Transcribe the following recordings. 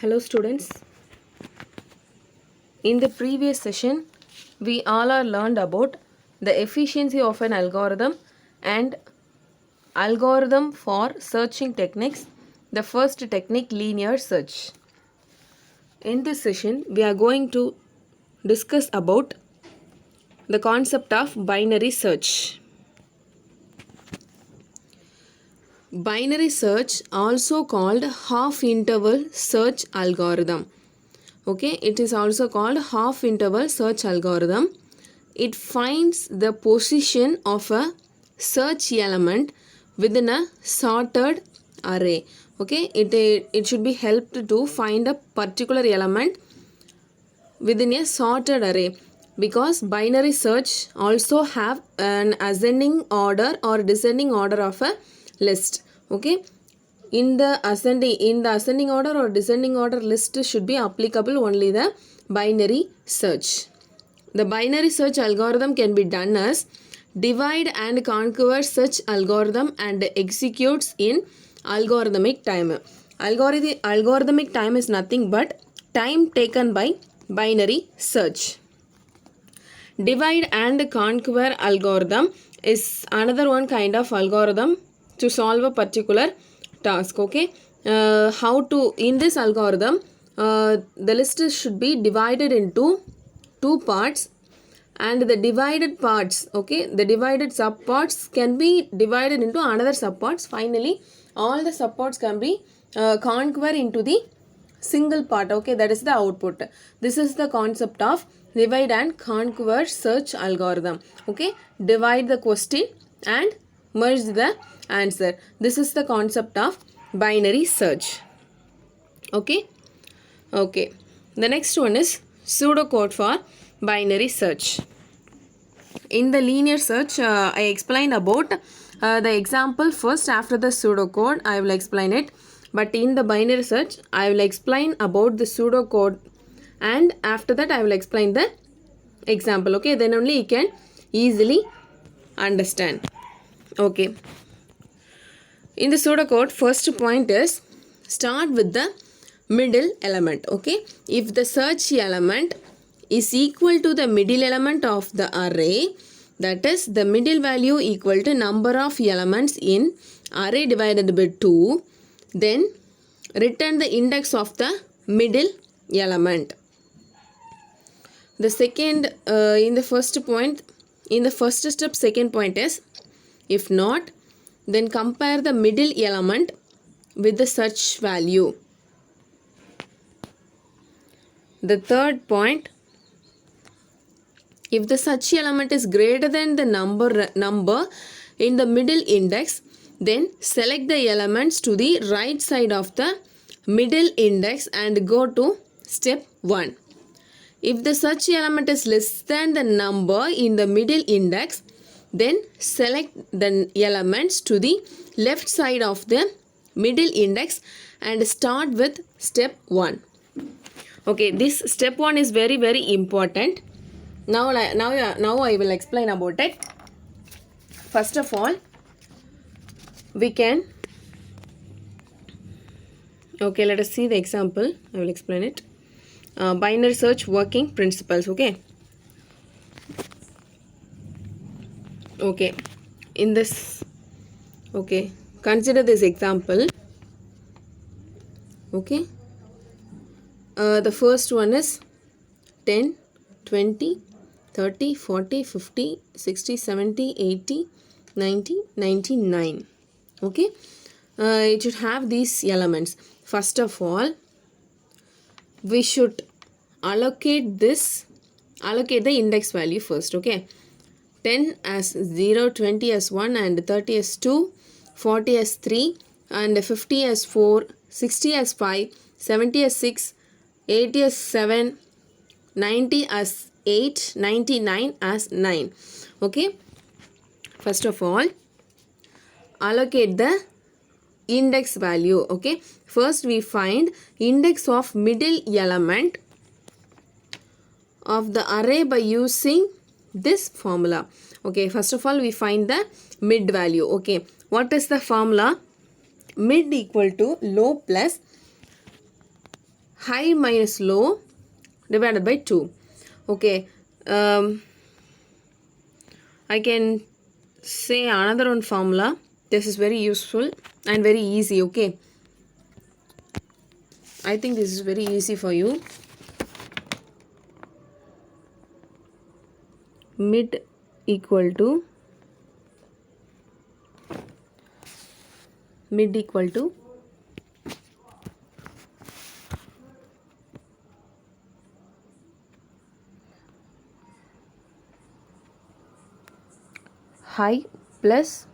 Hello students. In the previous session, we all are learned about the efficiency of an algorithm and algorithm for searching techniques. The first technique, linear search. In this session, we are going to discuss about the concept of binary search. Binary search, also called half interval search algorithm. Okay, it is also called half interval search algorithm. It finds the position of a search element within a sorted array. Okay, it should be helped to find a particular element within a sorted array, because binary search also have an ascending order or descending order of a list. Okay, in the ascending order or descending order list should be applicable only the binary search. The binary search algorithm can be done as divide and conquer search algorithm and executes in algorithmic time. Algorithmic time is nothing but time taken by binary search. Divide and conquer algorithm is another one kind of algorithm to solve a particular task. Okay, how to, in this algorithm, the list should be divided into two parts, and the divided parts, okay, the divided subparts can be divided into another subparts. Finally, all the subparts can be conquer into the single part. Okay, that is the output. This is the concept of divide and conquer search algorithm. Okay, divide the question and merge the answer. This is the concept of binary search. Okay, the next one is pseudocode for binary search. In the linear search, I explained about the example first. After the pseudocode, I will explain it. But in the binary search, I will explain about the pseudocode, and after that I will explain the example. Okay, then only you can easily understand. Okay, in the pseudocode, first point is start with the middle element. Okay, if the search element is equal to the middle element of the array, that is the middle value equal to number of elements in array divided by 2, then return the index of the middle element. The second, in the first point, in the first step, second point is, if not, then compare the middle element with the search value. The third point, if the search element is greater than the number in the middle index, then select the elements to the right side of the middle index and go to step 1. If the search element is less than the number in the middle index, then select the elements to the left side of the middle index and start with step 1. Okay, this step 1 is very, very important. Now I will explain about it. First of all, we can, okay, let us see the example. I will explain it. Binary search working principles. Okay, in this, okay, consider this example. Okay, the first one is 10, 20, 30, 40, 50, 60, 70, 80, 90, 99. Okay, it should have these elements. First of all, we should allocate the index value first. Okay, 10 as 0, 20 as 1, and 30 as 2, 40 as 3, and 50 as 4, 60 as 5, 70 as 6, 80 as 7, 90 as 8, 99 as 9. Okay, first of all, allocate the index value. Okay, first we find index of middle element of the array by using this formula. Okay, first of all we find the mid value. Okay, what is the formula? Mid equal to low plus high minus low divided by 2. Okay, I can say another one formula. This is very useful and very easy. Okay, I think this is very easy for you. Mid equal to high plus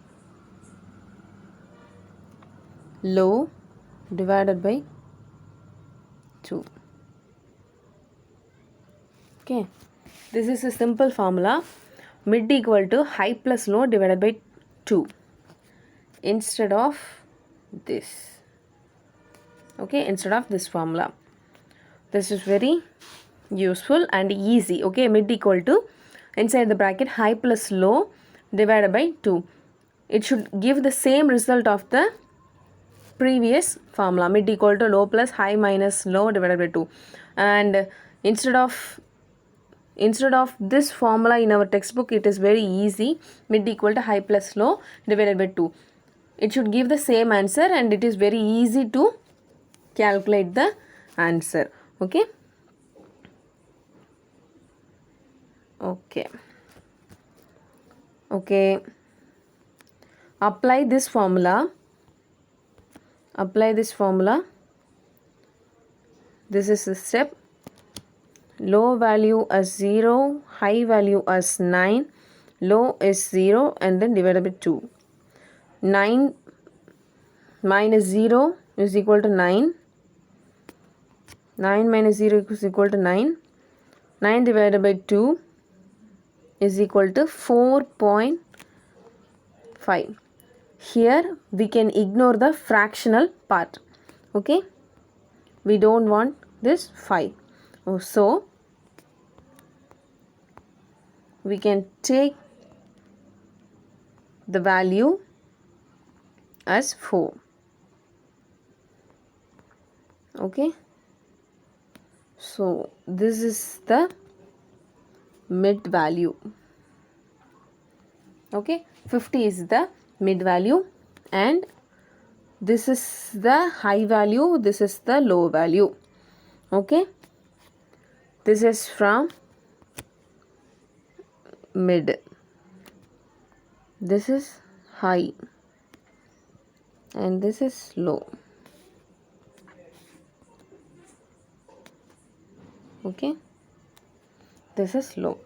low divided by 2. Okay, this is a simple formula. Mid equal to high plus low divided by 2 instead of this. Okay, instead of this formula. This is very useful and easy. Okay, mid equal to inside the bracket high plus low divided by 2. It should give the same result of the previous formula. Mid equal to low plus high minus low divided by 2. And instead of this formula in our textbook, it is very easy. Mid equal to high plus low divided by 2. It should give the same answer and it is very easy to calculate the answer. Okay. Okay. Apply this formula. This is the step. Low value as 0, high value as 9, low is 0 and then divided by 2. 9 minus 0 is equal to 9. 9 minus 0 is equal to 9. 9 divided by 2 is equal to 4.5. Here we can ignore the fractional part. Okay. We don't want this 5. So we can take the value as 4. Okay. So this is the mid value. Okay, 50 is the mid value and this is the high value, this is the low value. Okay, this is from mid, this is high and this is low. Okay, this is low.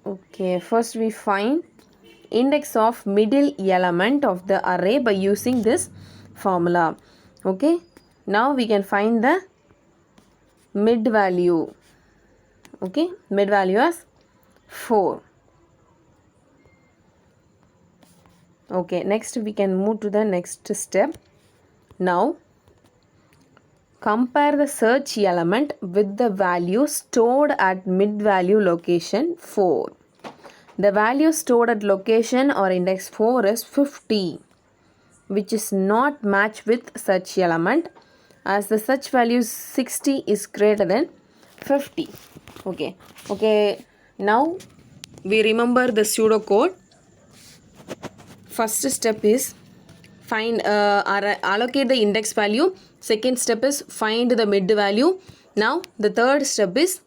Okay, first we find index of middle element of the array by using this formula. Okay, now we can find the mid value. Okay, mid value as 4. Okay, next we can move to the next step. Now compare the search element with the value stored at mid value location 4. The value stored at location or index 4 is 50, which is not matched with search element as the search value 60 is greater than 50. Okay. Now we remember the pseudocode. First step is find allocate the index value. Second step is find the mid value. Now the third step is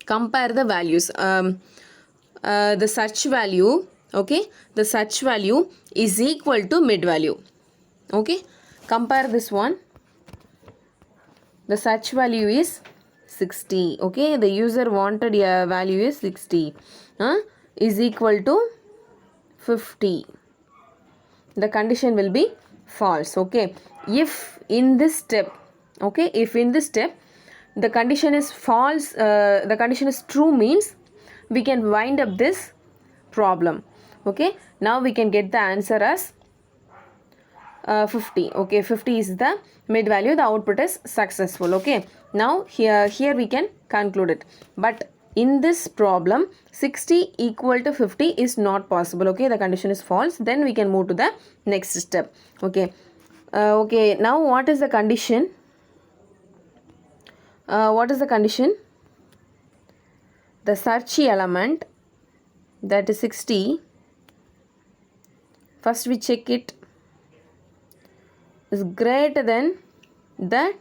compare the values. The search value, okay, the search value is equal to mid value. Okay, compare this one. The search value is 60. Okay, the user wanted a value is 60 is equal to 50. The condition will be false. Okay, if in this step, okay, if in this step the condition is false, the condition is true, means we can wind up this problem. Okay, now we can get the answer as 50. Okay, 50 is the mid value. The output is successful. Okay, now here we can conclude it. But in this problem 60 equal to 50 is not possible. Okay, the condition is false. Then we can move to the next step. Okay, Okay, now what is the condition? What is the condition? The search element, that is 60, first we check it, is greater than the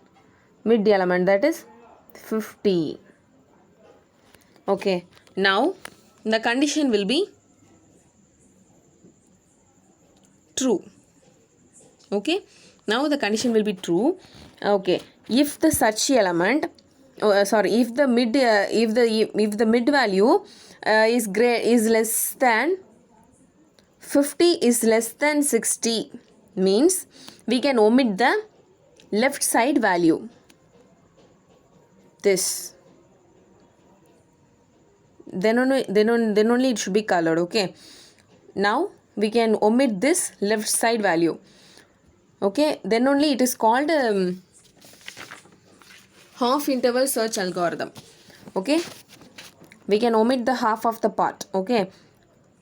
mid element, that is 50. Okay, now the condition will be true. Okay, now the condition will be true. Okay, if the search element, if the mid value is less than 50 is less than 60, means we can omit the left side value, this, then only it should be colored. Okay, now we can omit this left side value. Okay, then only it is called half interval search algorithm. Okay, we can omit the half of the part. Okay,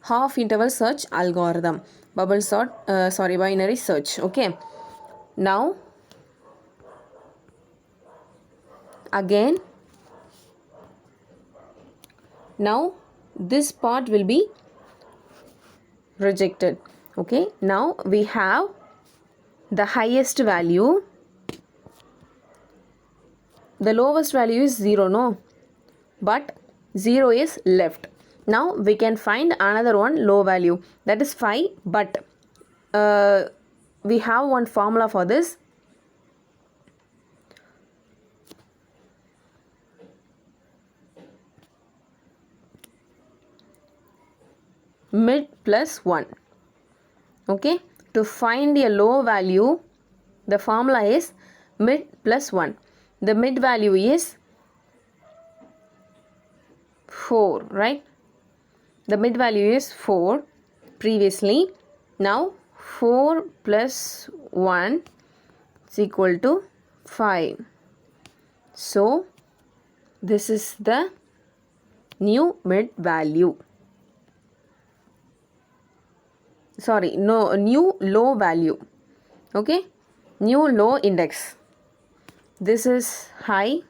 half interval search algorithm, bubble sort, binary search. Okay, now again, now this part will be rejected. Okay, now we have the highest value, the lowest value is 0, no, but 0 is left. Now we can find another one low value, that is 5, but we have one formula for this. Mid plus 1. Okay, to find a low value, the formula is mid plus 1. The mid value is 4, right? The mid value is 4 previously. Now 4 plus 1 is equal to 5. So this is the new mid value. Sorry, no, new low value. Okay, new low index. This is high,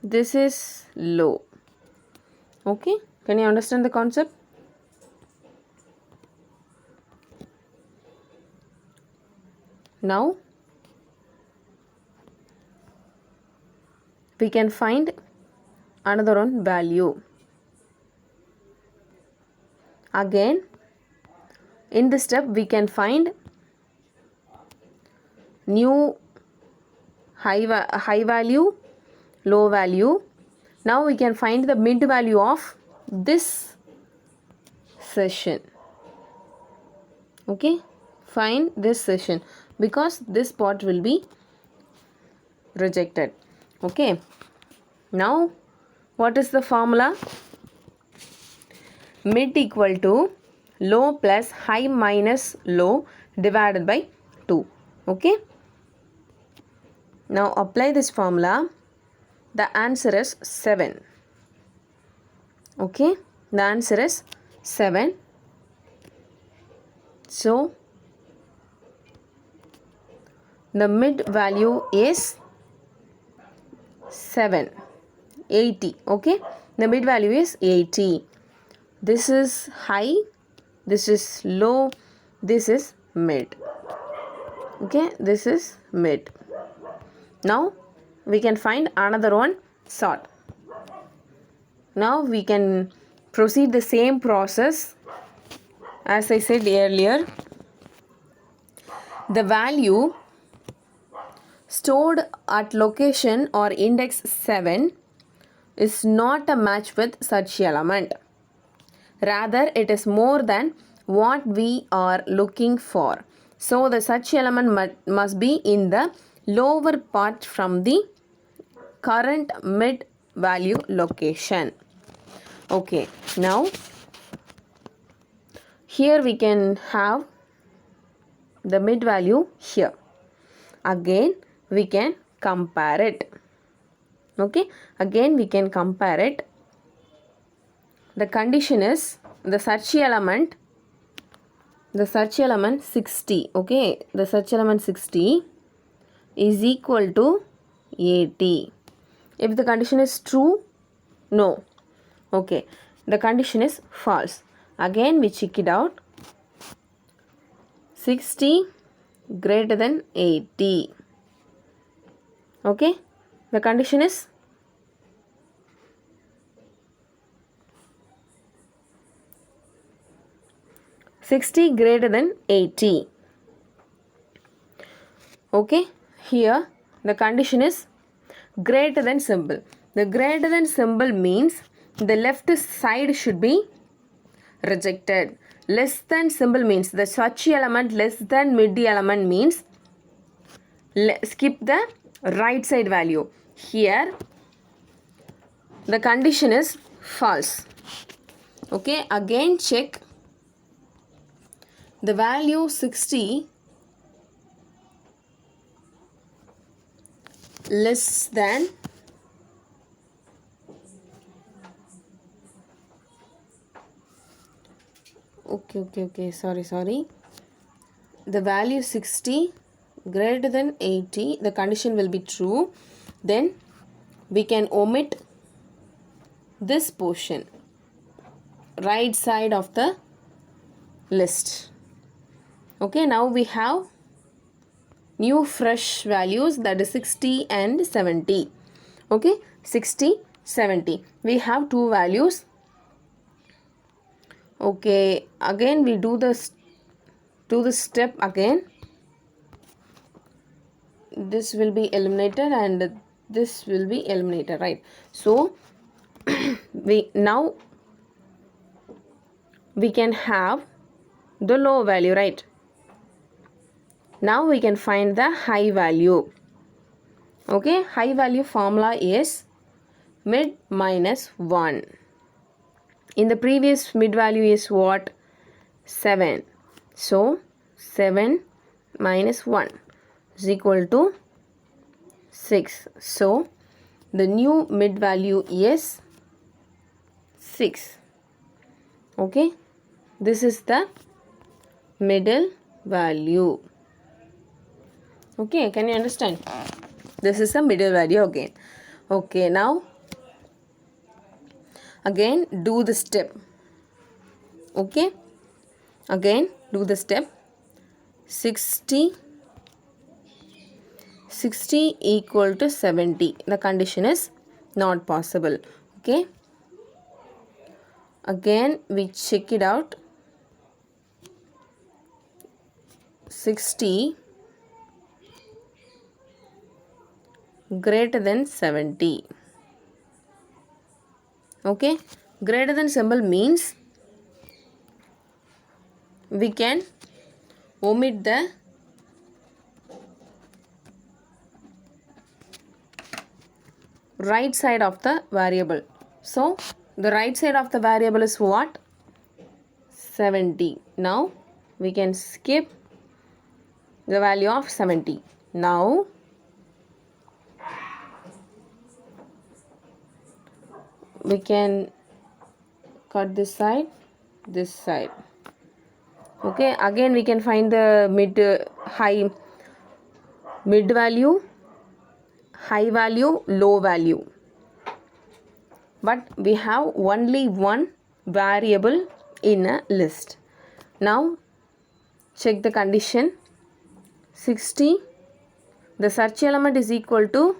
this is low. Okay, can you understand the concept? Now we can find another one value. Again, in this step we can find new high value, low value. Now we can find the mid value of this session. Okay, find this session, because this part will be rejected. Okay, now what is the formula? Mid equal to low plus high minus low divided by 2. Okay, now apply this formula. The answer is 7. Okay, the answer is 7. So the mid value is 7, 80. Okay, the mid value is 80. This is high, this is low, this is mid. Okay, this is mid. Now we can find another one, sort. Now we can proceed the same process as I said earlier. The value stored at location or index 7 is not a match with search element. Rather, it is more than what we are looking for. So the search element must be in the lower part from the current mid value location. Okay, now here we can have the mid value here. Again we can compare it. Okay, again we can compare it. The condition is the search element the search element 60, okay, the search element 60 is equal to 80. If the condition is true, no. Okay, the condition is false. Again we check it out. 60 greater than 80. Okay, the condition is greater than 80. Okay, here the condition is greater than symbol. The greater than symbol means the left side should be rejected. Less than symbol means the search element less than mid element means skip the right side value. Here the condition is false. Okay, again check the value 60 less than sorry, the value 60 greater than 80, the condition will be true. Then we can omit this portion, right side of the list. Okay, now we have new fresh values, that is 60 and 70. Okay, 60, 70. We have two values. Okay, again we do the step again. This will be eliminated and this will be eliminated, right? So we can have the low value, right? Now we can find the high value. Okay, high value formula is mid minus 1. In the previous mid value is what? 7. So 7 minus 1 is equal to 6. So the new mid value is 6. Okay, this is the middle value. Okay, can you understand? This is the middle value again. Okay, now again do the step. Okay, again do the step. 60 equal to 70. The condition is not possible. Okay, again we check it out. 60 greater than 70. Okay, greater than symbol means we can omit the right side of the variable. So the right side of the variable is what? 70. Now we can skip the value of 70. Now we can cut this side, this side. Okay, again we can find the mid value, high value, low value. But we have only one variable in a list. Now check the condition. 60, the search element is equal to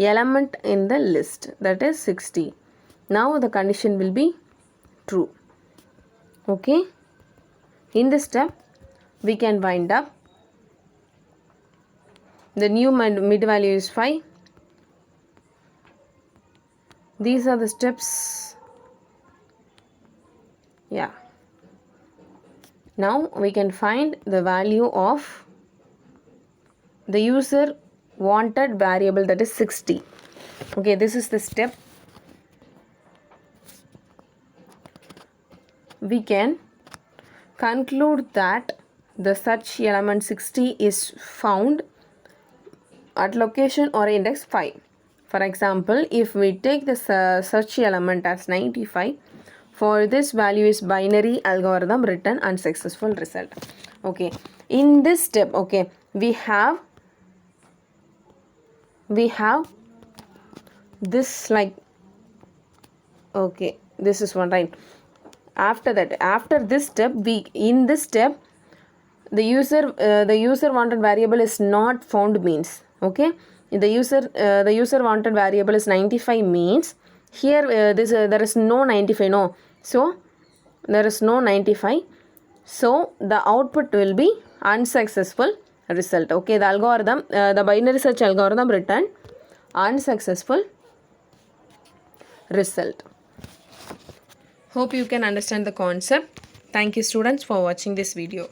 element in the list, that is 60. Now the condition will be true. Okay, in this step we can wind up. The new mid value is 5. These are the steps. Yeah, now we can find the value of the user wanted variable, that is 60. Okay, this is the step. We can conclude that the search element 60 is found at location or index 5. For example, if we take the search element as 95, For this value is binary algorithm return unsuccessful result. Okay, in this step, okay, we have this like, okay, this is one, right? After that, after this step, in this step the user wanted variable is not found means, okay, the user wanted variable is 95 means here there is no 95, no, so there is no 95, so the output will be unsuccessful result. Okay, the algorithm, the binary search algorithm returned unsuccessful result. Hope you can understand the concept. Thank you students for watching this video.